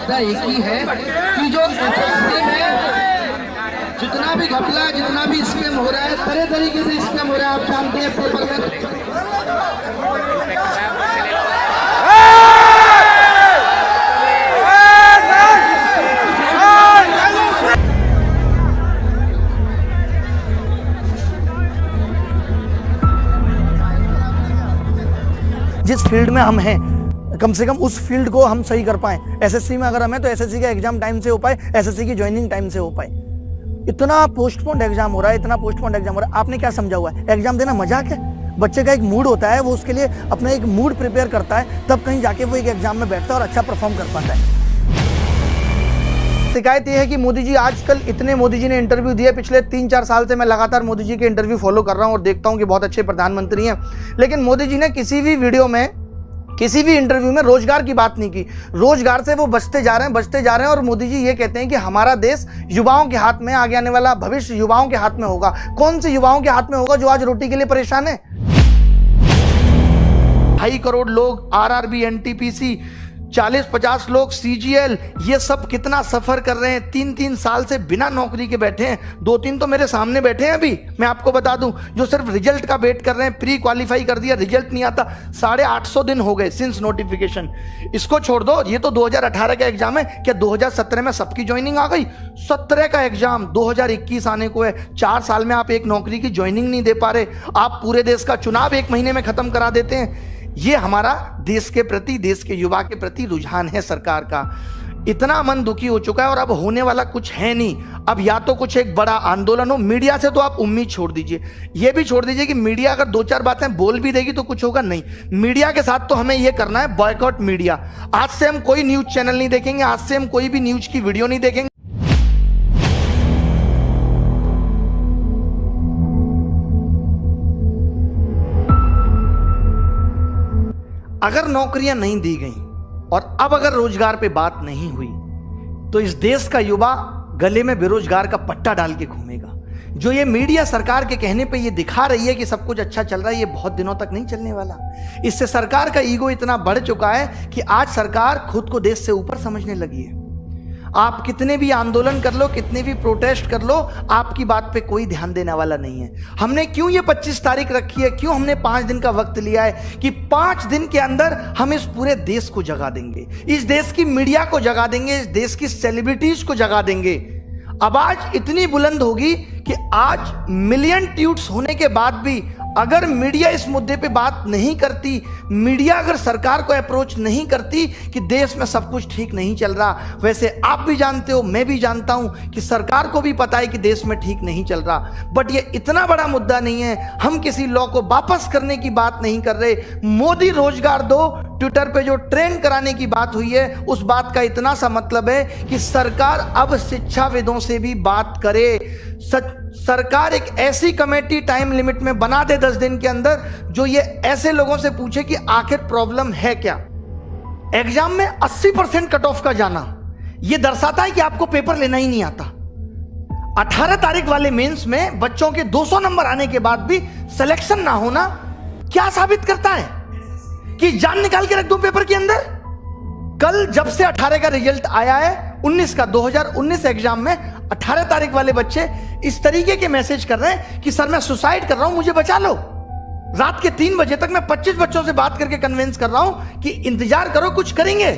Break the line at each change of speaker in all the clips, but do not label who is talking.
मुद्दा एक ही है कि जो एसएससी में जितना भी घपला, जितना भी स्कैम हो रहा है, तरह तरीके से स्कैम हो रहा है, आप जानते हैं। पेपर में
जिस फील्ड में हम हैं, कम से कम उस फील्ड को हम सही कर पाएं। एसएससी में अगर हम हैं तो एसएससी का एग्जाम टाइम से हो पाए, एसएससी की ज्वाइनिंग टाइम से हो पाए। इतना पोस्टपोन्ड एग्जाम हो रहा है, इतना पोस्टपोन्ड एग्जाम हो रहा है। आपने क्या समझा हुआ है? एग्जाम देना मजाक है? बच्चे का एक मूड होता है, वो उसके लिए अपना एक मूड प्रिपेयर करता है, तब कहीं जाके वो एक एग्जाम में बैठता है और अच्छा परफॉर्म कर पाता है। शिकायत यह है कि मोदी जी आजकल इतने मोदी जी ने इंटरव्यू दिए, पिछले 3-4 साल से मैं लगातार मोदी जी के इंटरव्यू फॉलो कर रहा हूं और देखता हूं कि बहुत अच्छे प्रधानमंत्री हैं, लेकिन मोदी जी ने किसी भी वीडियो में, किसी भी इंटरव्यू में रोजगार की बात नहीं की। रोजगार से वो बचते जा रहे हैं और मोदी जी ये कहते हैं कि हमारा देश युवाओं के हाथ में, आगे आने वाला भविष्य युवाओं के हाथ में होगा। कौन से युवाओं के हाथ में होगा जो आज रोटी के लिए परेशान है? 2.5 करोड़ लोग आरआरबी, एनटीपीसी, 40-50 लोग सीजीएल, ये सब कितना सफर कर रहे हैं। 3-3 साल से बिना नौकरी के बैठे हैं। 2-3 तो मेरे सामने बैठे हैं अभी, मैं आपको बता दूं, जो सिर्फ रिजल्ट का वेट कर रहे हैं। प्री क्वालिफाई कर दिया, रिजल्ट नहीं आता। 850 दिन हो गए सिंस नोटिफिकेशन। इसको छोड़ दो, ये तो 2018 का एग्जाम है। क्या 2017 में सबकी ज्वाइनिंग आ गई? 17 का एग्जाम 2021 आने को है। 4 साल में आप एक नौकरी की ज्वाइनिंग नहीं दे पा रहे। आप पूरे देश का चुनाव 1 महीने में खत्म करा देते हैं। ये हमारा देश के प्रति, देश के युवा के प्रति रुझान है सरकार का। इतना मन दुखी हो चुका है और अब होने वाला कुछ है नहीं। अब या तो कुछ एक बड़ा आंदोलन हो। मीडिया से तो आप उम्मीद छोड़ दीजिए, ये भी छोड़ दीजिए कि मीडिया अगर 2-4 बातें बोल भी देगी तो कुछ होगा नहीं। मीडिया के साथ तो हमें ये करना है, बॉयकॉट मीडिया। आज से हम कोई न्यूज चैनल नहीं देखेंगे, आज से हम कोई भी न्यूज की वीडियो नहीं देखेंगे। अगर नौकरियां नहीं दी गई और अब अगर रोजगार पे बात नहीं हुई तो इस देश का युवा गले में बेरोजगार का पट्टा डाल के घूमेगा। जो ये मीडिया सरकार के कहने पे ये दिखा रही है कि सब कुछ अच्छा चल रहा है, ये बहुत दिनों तक नहीं चलने वाला। इससे सरकार का ईगो इतना बढ़ चुका है कि आज सरकार खुद को देश से ऊपर समझने लगी है। आप कितने भी आंदोलन कर लो, कितने भी प्रोटेस्ट कर लो, आपकी बात पे कोई ध्यान देने वाला नहीं है। हमने क्यों ये 25 तारीख रखी है, क्यों हमने 5 दिन का वक्त लिया है कि 5 दिन के अंदर हम इस पूरे देश को जगा देंगे, इस देश की मीडिया को जगा देंगे, इस देश की सेलिब्रिटीज को जगा देंगे। आवाज इतनी बुलंद होगी कि आज मिलियन ट्वीट्स होने के बाद भी अगर मीडिया इस मुद्दे पे बात नहीं करती, मीडिया अगर सरकार को अप्रोच नहीं करती कि देश में सब कुछ ठीक नहीं चल रहा। वैसे आप भी जानते हो, मैं भी जानता हूं कि सरकार को भी पता है कि देश में ठीक नहीं चल रहा, बट ये इतना बड़ा मुद्दा नहीं है। हम किसी लॉ को वापस करने की बात नहीं कर रहे। मोदी रोजगार दो, ट्विटर पे जो ट्रेंड कराने की बात हुई है, उस बात का इतना सा मतलब है कि सरकार अब शिक्षाविदों से भी बात करे। सरकार एक ऐसी कमेटी टाइम लिमिट में बना दे 10 दिन के अंदर, जो ये ऐसे लोगों से पूछे कि आखिर प्रॉब्लम है क्या। एग्जाम में 80% कट ऑफ का जाना ये दर्शाता है कि आपको पेपर लेना ही नहीं आता। 18 तारीख वाले मेंस में बच्चों के 200 नंबर आने के बाद भी सिलेक्शन ना होना क्या साबित करता है? कि जान निकाल के रख दूं पेपर के अंदर। कल जब से 18 का रिजल्ट आया है, 19 का 2019 एग्जाम में 18 तारीख वाले बच्चे इस तरीके के मैसेज कर रहे हैं कि सर मैं सुसाइड कर रहा हूं, मुझे बचा लो। रात के 3 बजे तक मैं 25 बच्चों से बात करके कन्विंस कर रहा हूं कि इंतजार करो, कुछ करेंगे।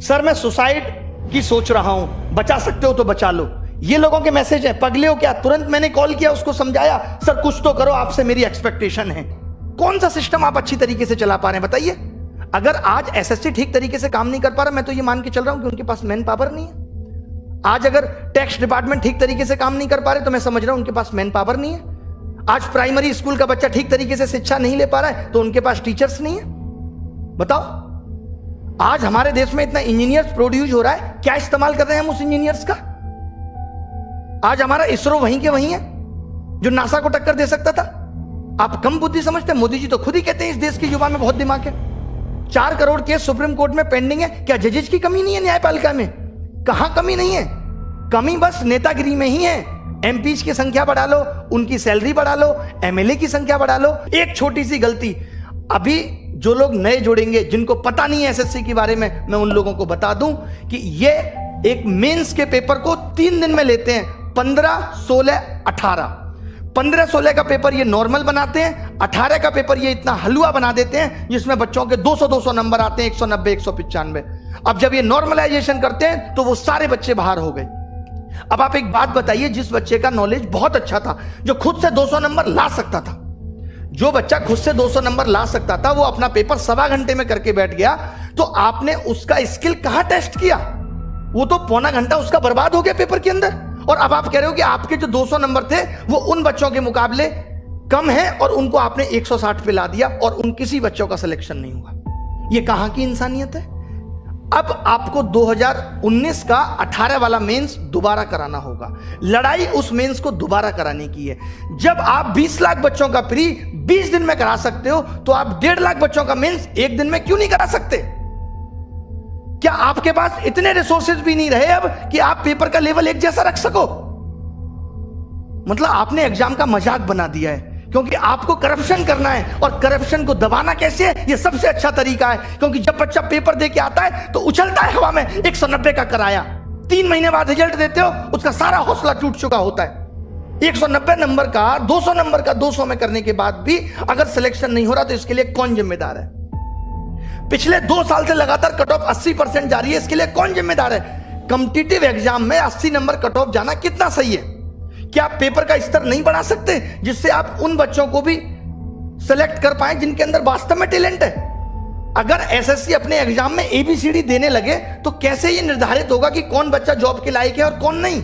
सर मैं सुसाइड की सोच रहा हूं, बचा सकते हो तो बचा लो। ये लोगों के मैसेज है। पगले हो क्या? तुरंत मैंने कॉल किया, उसको समझाया, सर कुछ तो करो, आपसे मेरी एक्सपेक्टेशन है। कौन सा सिस्टम आप अच्छी तरीके से चला पा रहे हैं बताइए? अगर आज एसएससी ठीक तरीके से काम नहीं कर पा रहा, मैं तो ये मान के चल रहा हूं कि उनके पास मैन पावर नहीं है। आज अगर टैक्स डिपार्टमेंट ठीक तरीके से काम नहीं कर पा रहे, तो मैं समझ रहा हूं उनके पास मैन पावर नहीं है। आज प्राइमरी स्कूल का बच्चा ठीक तरीके से शिक्षा नहीं ले पा रहा है, तो उनके पास टीचर्स नहीं है। बताओ, आज हमारे देश में इतना इंजीनियर्स प्रोड्यूस हो रहा है, क्या इस्तेमाल कर रहे हैं हम उस इंजीनियर्स का? आज हमारा इसरो वहीं के वहीं है जो नासा को टक्कर दे सकता था। आप कम बुद्धि समझते हैं। मोदी जी तो खुद ही कहते हैं इस देश के युवा में बहुत दिमाग है। 4 करोड़ केस सुप्रीम कोर्ट में पेंडिंग है। क्या जजेज की कमी नहीं है न्यायपालिका में? कहां कमी नहीं है, कमी बस नेतागिरी में ही है। एमपीज की संख्या बढ़ा लो, उनकी सैलरी बढ़ा लो, एमएलए की संख्या बढ़ा लो। एक छोटी सी गलती, अभी जो लोग नए जुड़ेंगे, जिनको पता नहीं है एसएससी के बारे में, मैं उन लोगों को बता दूं कि ये एक मेंस के पेपर को 3 दिन में लेते हैं। 15, 16, 18। 15, 16 का पेपर ये नॉर्मल बनाते हैं, 18 का पेपर ये इतना हलवा बना देते हैं जिसमें बच्चों के 200 नंबर आते हैं, 190, 195। अब जब ये नॉर्मलाइजेशन करते हैं तो वो सारे बच्चे बाहर हो गए। अब आप एक बात बताइए, जिस बच्चे का नॉलेज बहुत अच्छा था, जो खुद से 200 नंबर ला सकता था, जो बच्चा खुद से 200 नंबर ला सकता था, वो अपना पेपर 1.25 घंटे में करके बैठ गया, तो आपने उसका स्किल कहां टेस्ट किया? वो तो पौना घंटा उसका बर्बाद हो गया पेपर के अंदर। और अब आप कह रहे हो कि आपके जो 200 नंबर थे वो उन बच्चों के मुकाबले कम है और उनको आपने 160 पे ला दिया और उन किसी बच्चों का सिलेक्शन नहीं हुआ। ये कहां की इंसानियत है? अब आपको 2019 का 18 वाला मेंस दोबारा कराना होगा। लड़ाई उस मेंस को दोबारा कराने की है। जब आप 20 लाख बच्चों का प्री 20 दिन में करा सकते हो, तो आप 1.5 लाख बच्चों का मेंस 1 दिन में क्यों नहीं करा सकते? क्या आपके पास इतने रिसोर्सेज भी नहीं रहे अब कि आप पेपर का लेवल एक जैसा रख सको? मतलब आपने एग्जाम का मजाक बना दिया है, क्योंकि आपको करप्शन करना है, और करप्शन को दबाना कैसे है, ये सबसे अच्छा तरीका है। क्योंकि जब बच्चा पेपर दे के आता है तो उछलता है हवा में 190 का कराया, 3 महीने बाद रिजल्ट देते हो, उसका सारा हौसला टूट चुका होता है। 190 नंबर का 200 नंबर का 200 में करने के बाद भी अगर सिलेक्शन नहीं हो रहा तो इसके लिए कौन जिम्मेदार है? पिछले 2 साल से लगातार कट ऑफ 80% जा रही है, इसके लिए कौन जिम्मेदार है? कॉम्पिटिटिव एग्जाम में 80 नंबर कट ऑफ जाना कितना सही है? क्या आप पेपर का स्तर नहीं बढ़ा सकते जिससे आप उन बच्चों को भी सेलेक्ट कर पाए जिनके अंदर वास्तव में टैलेंट है? अगर एसएससी अपने एग्जाम में एबीसीडी देने लगे तो कैसे ये निर्धारित होगा कि कौन बच्चा जॉब के लायक है और कौन नहीं?